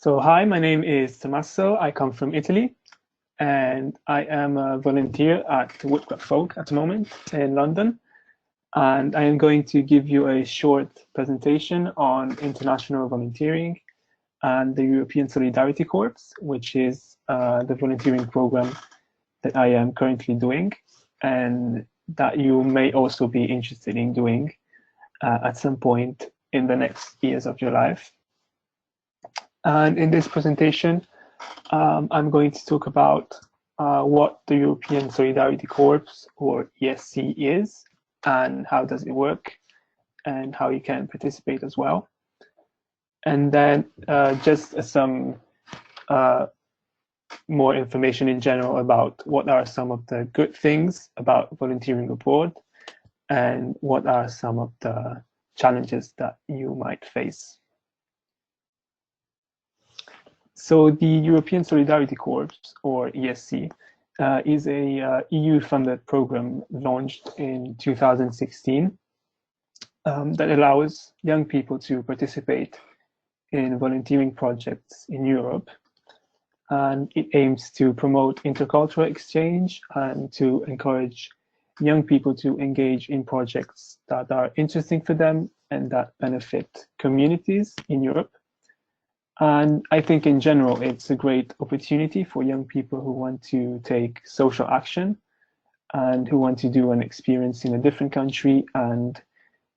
So hi, my name is Tommaso. I come from Italy, and I am a volunteer at Woodcraft Folk at the moment in London. And I am going to give you a short presentation on international volunteering and the European Solidarity Corps, which is the volunteering program that I am currently doing and that you may also be interested in doing at some point in the next years of your life. And in this presentation, I'm going to talk about what the European Solidarity Corps, or ESC, is, and how does it work, and how you can participate as well. And then just some more information in general about what are some of the good things about volunteering abroad, and what are some of the challenges that you might face. So the European Solidarity Corps, or ESC, is a EU-funded program launched in 2016 that allows young people to participate in volunteering projects in Europe. And it aims to promote intercultural exchange and to encourage young people to engage in projects that are interesting for them and that benefit communities in Europe. And I think in general, it's a great opportunity for young people who want to take social action and who want to do an experience in a different country and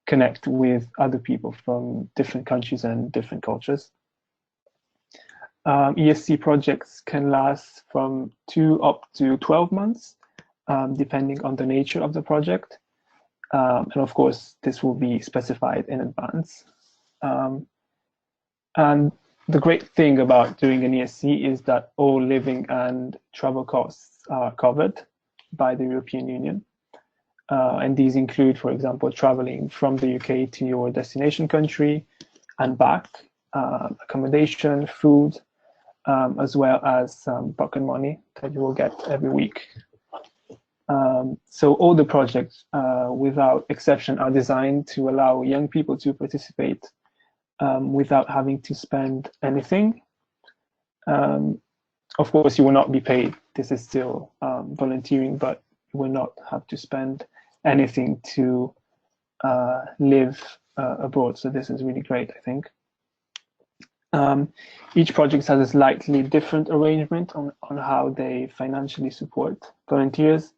connect with other people from different countries and different cultures. ESC projects can last from 2 up to 12 months, depending on the nature of the project. And of course, this will be specified in advance. And the great thing about doing an ESC is that all living and travel costs are covered by the European Union. And these include, for example, traveling from the UK to your destination country and back, accommodation, food, as well as some pocket money that you will get every week. So all the projects, without exception, are designed to allow young people to participate without having to spend anything. Of course, you will not be paid. This is still volunteering, but you will not have to spend anything to live abroad. So this is really great, I think. Each project has a slightly different arrangement on how they financially support volunteers.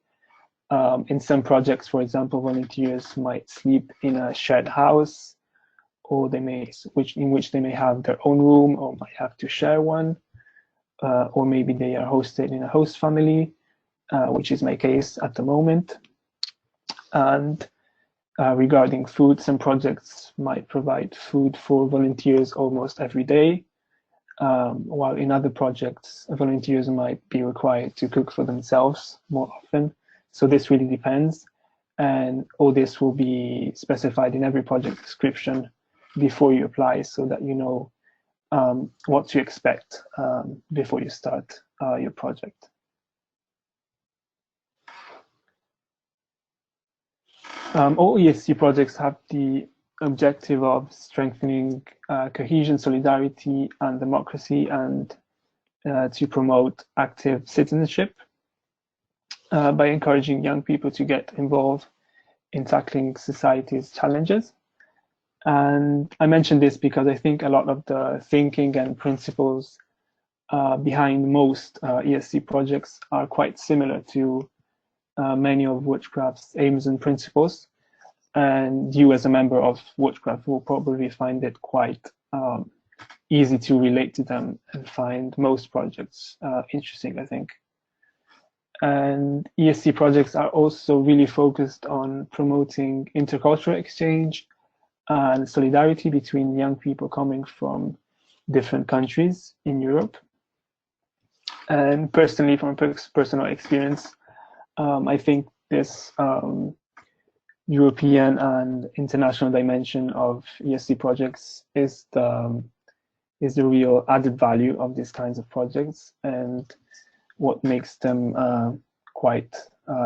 In some projects, for example, volunteers might sleep in a shared house, or in which they may have their own room or might have to share one, or maybe they are hosted in a host family, which is my case at the moment. And regarding food, some projects might provide food for volunteers almost every day, while in other projects, volunteers might be required to cook for themselves more often. So this really depends, and all this will be specified in every project description before you apply, so that you know what to expect before you start your project. All ESC projects have the objective of strengthening cohesion, solidarity, and democracy, and to promote active citizenship by encouraging young people to get involved in tackling society's challenges. And I mention this because I think a lot of the thinking and principles behind most ESC projects are quite similar to many of Woodcraft's aims and principles. And you as a member of Woodcraft will probably find it quite easy to relate to them and find most projects interesting, I think. And ESC projects are also really focused on promoting intercultural exchange and solidarity between young people coming from different countries in Europe. And personally, from a personal experience, I think this European and international dimension of ESC projects is the real added value of these kinds of projects, and what makes them quite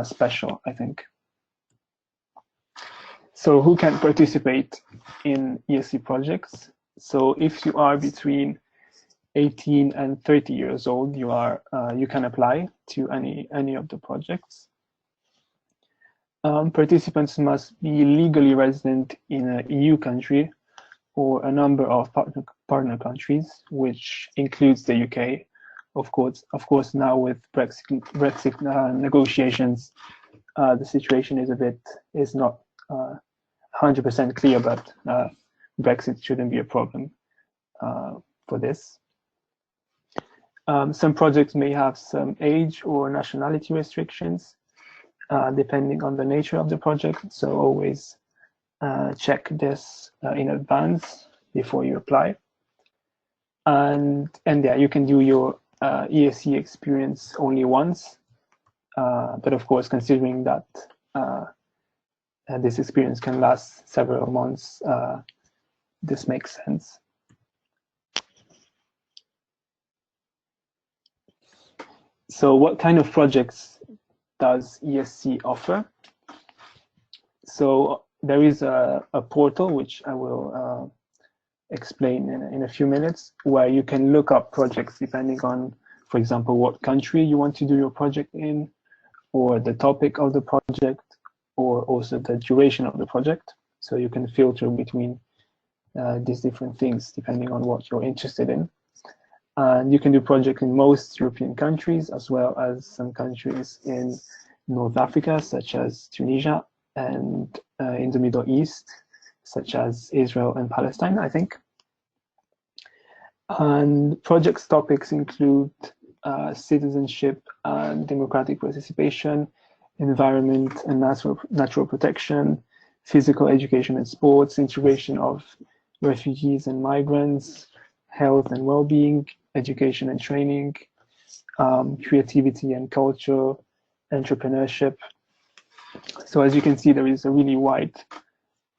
special, I think. So who can participate in ESC projects? So if you are between 18 and 30 years old, you can apply to any of the projects. Participants must be legally resident in an EU country or a number of partner countries, which includes the UK. Of course, now with Brexit negotiations, the situation is not 100% clear, but Brexit shouldn't be a problem for this. Some projects may have some age or nationality restrictions, depending on the nature of the project. So always check this in advance before you apply. And yeah, you can do your ESC experience only once. But of course, considering that this experience can last several months, this makes sense. So what kind of projects does ESC offer? So there is a portal, which I will explain in a few minutes, where you can look up projects depending on, for example, what country you want to do your project in, or the topic of the project, or also the duration of the project. So you can filter between these different things depending on what you're interested in. And you can do projects in most European countries, as well as some countries in North Africa, such as Tunisia, and in the Middle East, such as Israel and Palestine, I think. And projects topics include citizenship and democratic participation, environment and natural protection, physical education and sports, integration of refugees and migrants, health and well-being, education and training, creativity and culture, entrepreneurship. So as you can see, there is a really wide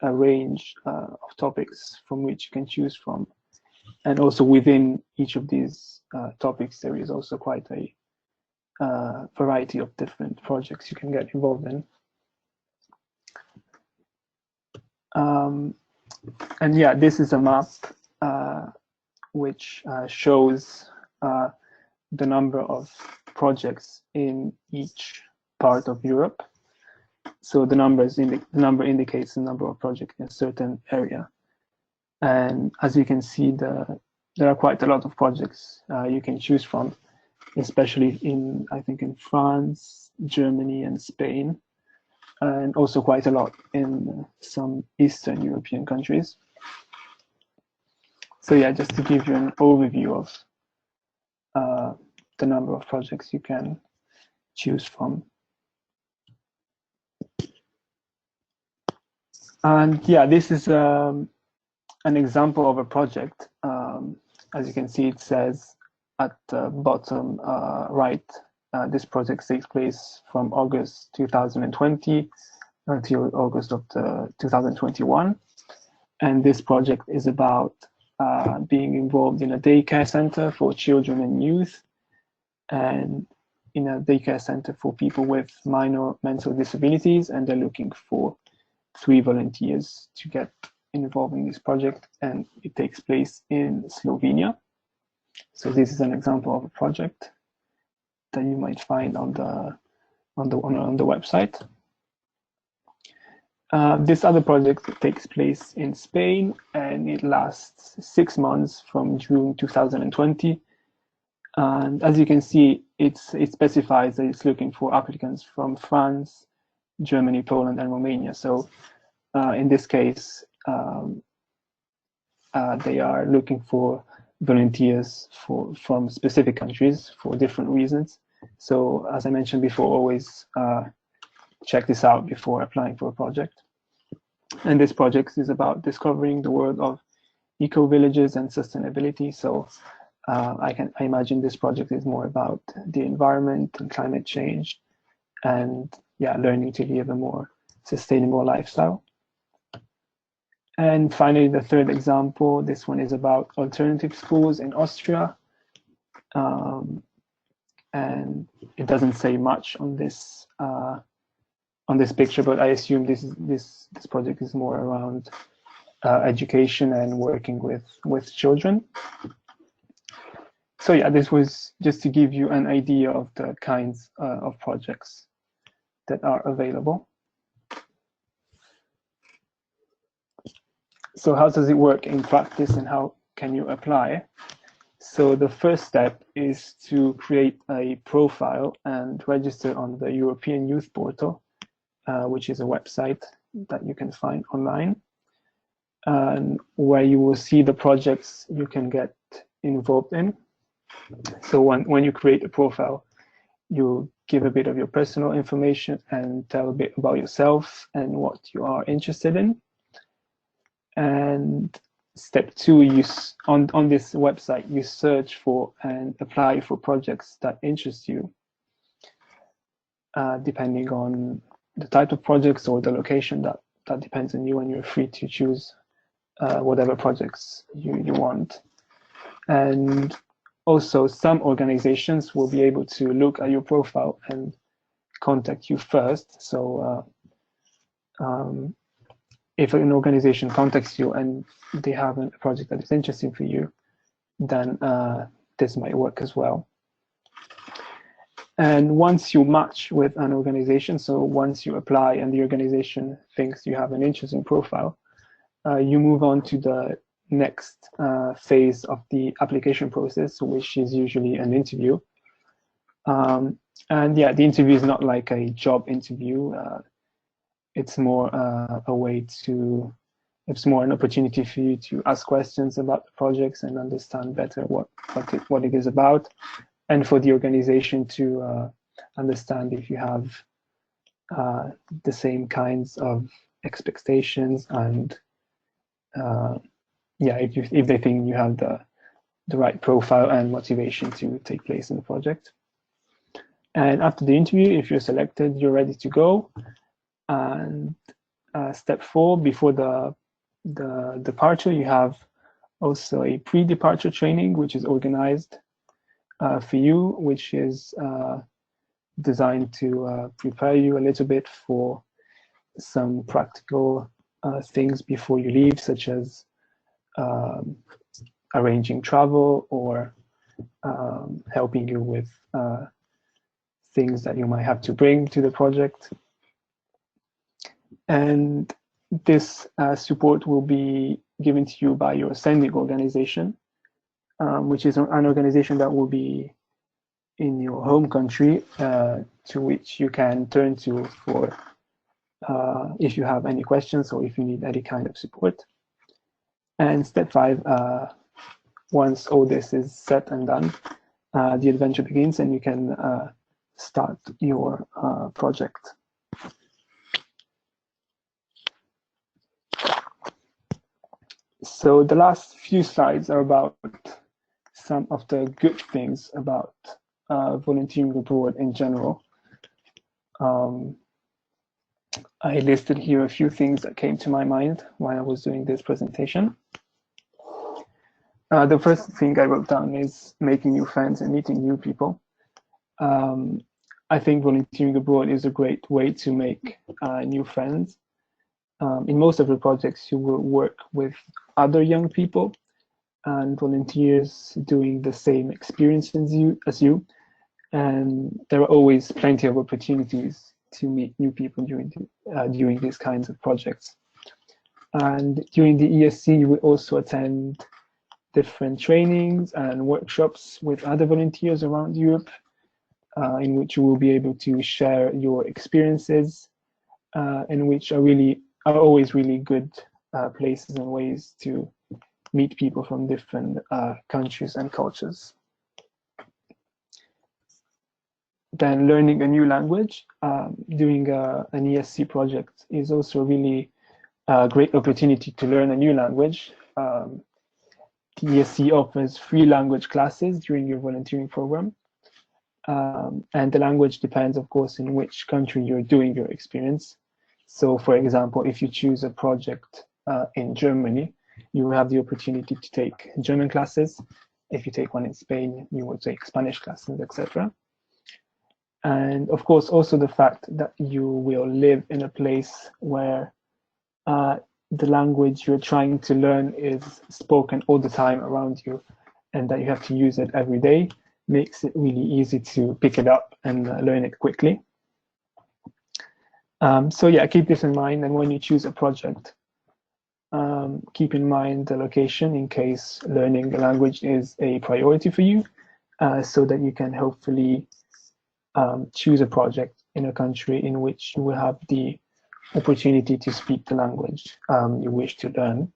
range of topics from which you can choose from. And also within each of these topics, there is also quite a variety of different projects you can get involved in. And yeah, this is a map which shows the number of projects in each part of Europe. So the number indicates the number of projects in a certain area. And as you can see, there are quite a lot of projects you can choose from, especially I think in France, Germany, and Spain, and also quite a lot in some Eastern European countries. So yeah, just to give you an overview of the number of projects you can choose from. And yeah, this is an example of a project. As you can see, it says at the bottom right, this project takes place from August 2020 until August of 2021. And this project is about being involved in a daycare center for children and youth, and in a daycare center for people with minor mental disabilities. And they're looking for 3 volunteers to get involved in this project, and it takes place in Slovenia. So this is an example of a project that you might find on the website. This other project takes place in Spain, and it lasts 6 months from June 2020. And as you can see, it specifies that it's looking for applicants from France, Germany, Poland, and Romania. So in this case, they are looking for volunteers from specific countries for different reasons. So as I mentioned before, always check this out before applying for a project. And this project is about discovering the world of eco-villages and sustainability. So I imagine this project is more about the environment and climate change, and yeah, learning to live a more sustainable lifestyle. And finally, the third example, this one is about alternative schools in Austria. And it doesn't say much on this picture, but I assume this project is more around education and working with children. So yeah, this was just to give you an idea of the kinds of projects that are available. So how does it work in practice and how can you apply? So the first step is to create a profile and register on the European Youth Portal, which is a website that you can find online, and where you will see the projects you can get involved in. So when you create a profile, you give a bit of your personal information and tell a bit about yourself and what you are interested in. And step two, on this website, you search for and apply for projects that interest you, depending on the type of projects or the location. That depends on you, and you're free to choose whatever projects you want. And also, some organizations will be able to look at your profile and contact you first. So if an organization contacts you and they have a project that is interesting for you, then this might work as well. And once you match with an organization, so once you apply and the organization thinks you have an interesting profile, you move on to the next phase of the application process, which is usually an interview. And yeah, the interview is not like a job interview. It's more it's more an opportunity for you to ask questions about the projects and understand better what it is about, and for the organization to understand if you have the same kinds of expectations, and yeah, if they think you have the right profile and motivation to take place in the project. And after the interview, if you're selected, you're ready to go. And step 4, before the departure, you have also a pre-departure training, which is organized for you, which is designed to prepare you a little bit for some practical things before you leave, such as arranging travel or helping you with things that you might have to bring to the project. And this support will be given to you by your sending organization, which is an organization that will be in your home country, to which you can turn to for if you have any questions or if you need any kind of support. And step 5, once all this is set and done, the adventure begins and you can start your project. So the last few slides are about some of the good things about volunteering abroad in general. I listed here a few things that came to my mind while I was doing this presentation. The first thing I wrote down is making new friends and meeting new people. I think volunteering abroad is a great way to make new friends. In most of the projects, you will work with other young people and volunteers doing the same experience as you, and there are always plenty of opportunities to meet new people during these kinds of projects. And during the ESC, you will also attend different trainings and workshops with other volunteers around Europe, in which you will be able to share your experiences, and which are always really good places and ways to meet people from different countries and cultures. Then learning a new language, doing an ESC project is also really a great opportunity to learn a new language. The ESC offers free language classes during your volunteering program. And the language depends, of course, in which country you're doing your experience. So, for example, if you choose a project in Germany, you will have the opportunity to take German classes. If you take one in Spain, you will take Spanish classes, etc. And of course, also the fact that you will live in a place where the language you're trying to learn is spoken all the time around you, and that you have to use it every day makes it really easy to pick it up and learn it quickly. So yeah, keep this in mind, and when you choose a project, keep in mind the location in case learning the language is a priority for you, so that you can hopefully choose a project in a country in which you will have the opportunity to speak the language you wish to learn.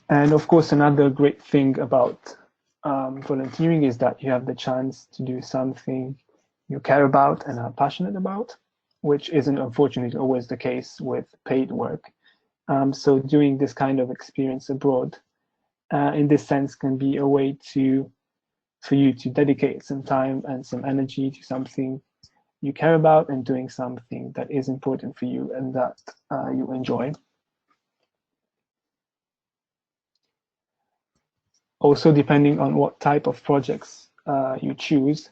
And of course, another great thing about volunteering is that you have the chance to do something you care about and are passionate about, which isn't unfortunately always the case with paid work. So doing this kind of experience abroad, in this sense, can be a way for you to dedicate some time and some energy to something you care about and doing something that is important for you and that you enjoy. Also, depending on what type of projects you choose,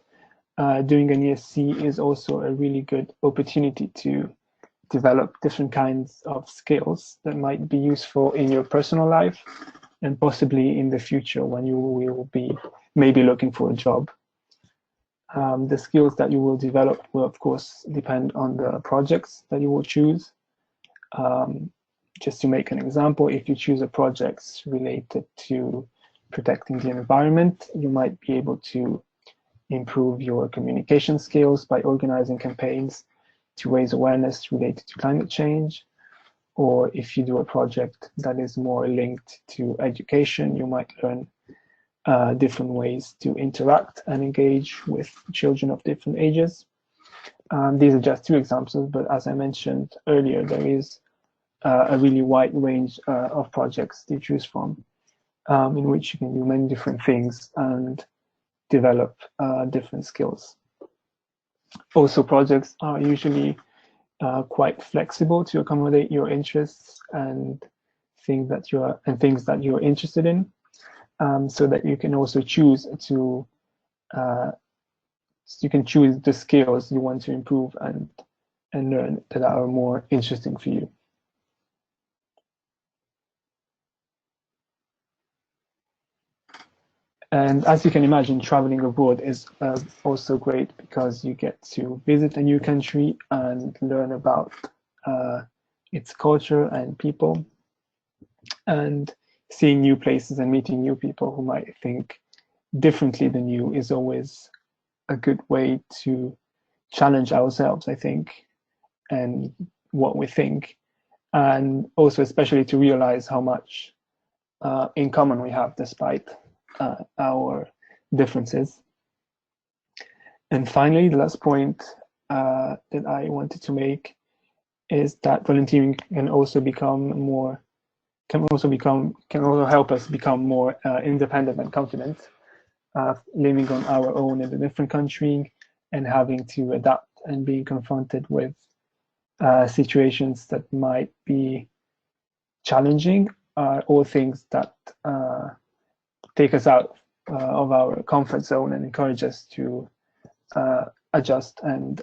doing an ESC is also a really good opportunity to develop different kinds of skills that might be useful in your personal life and possibly in the future when you will be maybe looking for a job. The skills that you will develop will, of course, depend on the projects that you will choose. Just to make an example, if you choose a project related to protecting the environment, you might be able to improve your communication skills by organizing campaigns to raise awareness related to climate change. Or if you do a project that is more linked to education, you might learn different ways to interact and engage with children of different ages. These are just two examples, but as I mentioned earlier, there is a really wide range of projects to choose from, in which you can do many different things and develop different skills. Also, projects are usually quite flexible to accommodate your interests and things that you're interested in, so that you can also choose to you can choose the skills you want to improve and learn that are more interesting for you. And as you can imagine, traveling abroad is also great because you get to visit a new country and learn about its culture and people. And seeing new places and meeting new people who might think differently than you is always a good way to challenge ourselves, I think, and what we think. And also especially to realize how much in common we have despite our differences. And finally, the last point that I wanted to make is that volunteering can also help us become more independent and confident, living on our own in a different country and having to adapt and being confronted with situations that might be challenging, or things that take us out of our comfort zone and encourage us to adjust and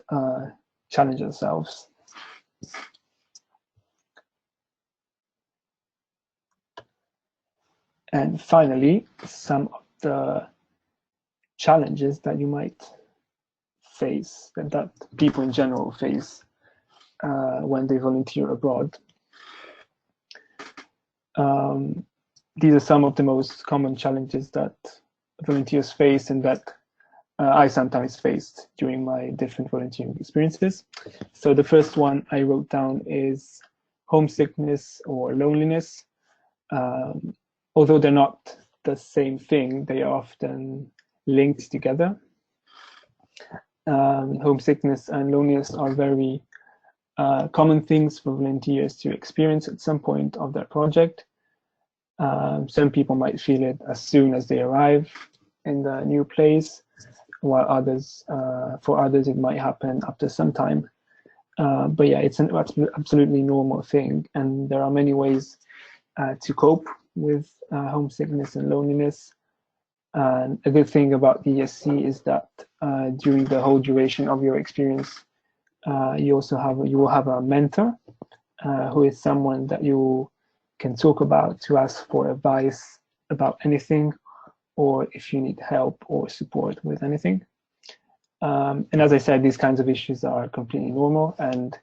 challenge ourselves. And finally, some of the challenges that you might face, that people in general face when they volunteer abroad. These are some of the most common challenges that volunteers face and that I sometimes faced during my different volunteering experiences. So the first one I wrote down is homesickness or loneliness. Although they're not the same thing, they are often linked together. Homesickness and loneliness are very common things for volunteers to experience at some point of their project. Some people might feel it as soon as they arrive in the new place, while for others, it might happen after some time. But yeah, it's an absolutely normal thing, and there are many ways to cope with homesickness and loneliness. And a good thing about the ESC is that during the whole duration of your experience, you will have a mentor who is someone that you can talk about, to ask for advice about anything, or if you need help or support with anything. And as I said, these kinds of issues are completely normal, and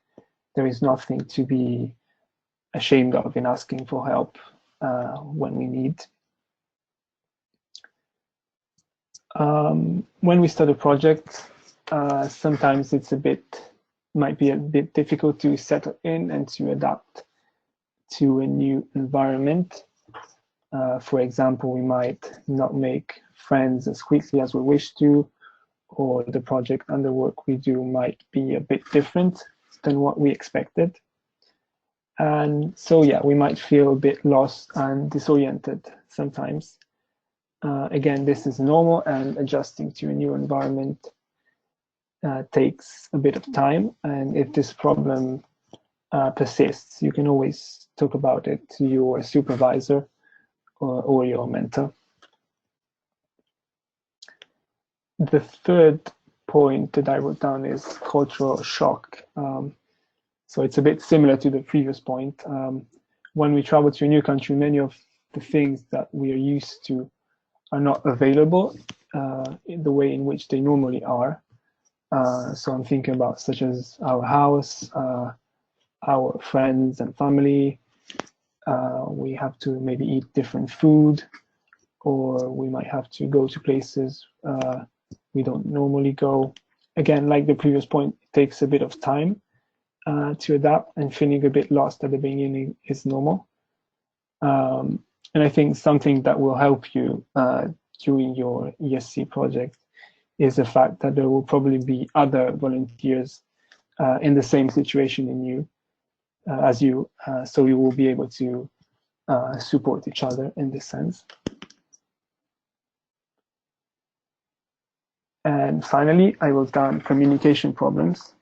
there is nothing to be ashamed of in asking for help when we need. When we start a project, sometimes might be a bit difficult to settle in and to adapt to a new environment. For example, we might not make friends as quickly as we wish to, or the project and the work we do might be a bit different than what we expected. And so, yeah, we might feel a bit lost and disoriented sometimes. Again, this is normal, and adjusting to a new environment takes a bit of time. And if this problem persists, you can always talk about it to your supervisor or your mentor. The third point that I wrote down is cultural shock. So it's a bit similar to the previous point. When we travel to a new country, many of the things that we are used to are not available in the way in which they normally are. So I'm thinking about such as our house, our friends and family. We have to maybe eat different food, or we might have to go to places we don't normally go. Again, like the previous point, it takes a bit of time to adapt, and feeling a bit lost at the beginning is normal. And I think something that will help you during your ESC project is the fact that there will probably be other volunteers in the same situation as you, so you will be able to support each other in this sense. And finally, I wrote down communication problems.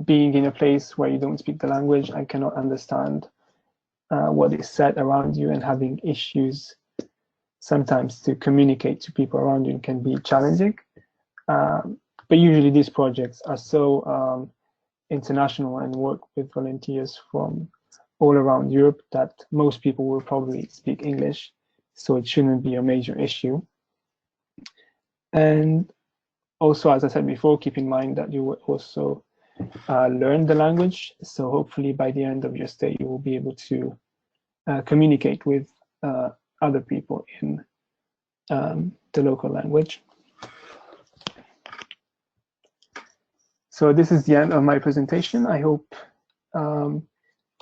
Being in a place where you don't speak the language and cannot understand what is said around you, and having issues sometimes to communicate to people around you can be challenging. But usually these projects are so international and work with volunteers from all around Europe that most people will probably speak English, so it shouldn't be a major issue. And also, as I said before, keep in mind that you will also learn the language. So hopefully by the end of your stay, you will be able to communicate with other people in the local language. So this is the end of my presentation. I hope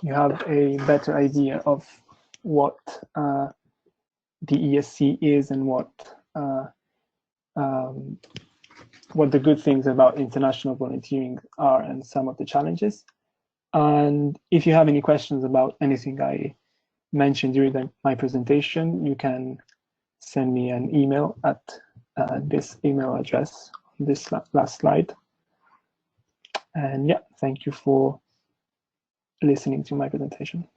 you have a better idea of what the ESC is and what the good things about international volunteering are, and some of the challenges. And if you have any questions about anything I mentioned during my presentation, you can send me an email at this email address on this last slide. And yeah, thank you for listening to my presentation.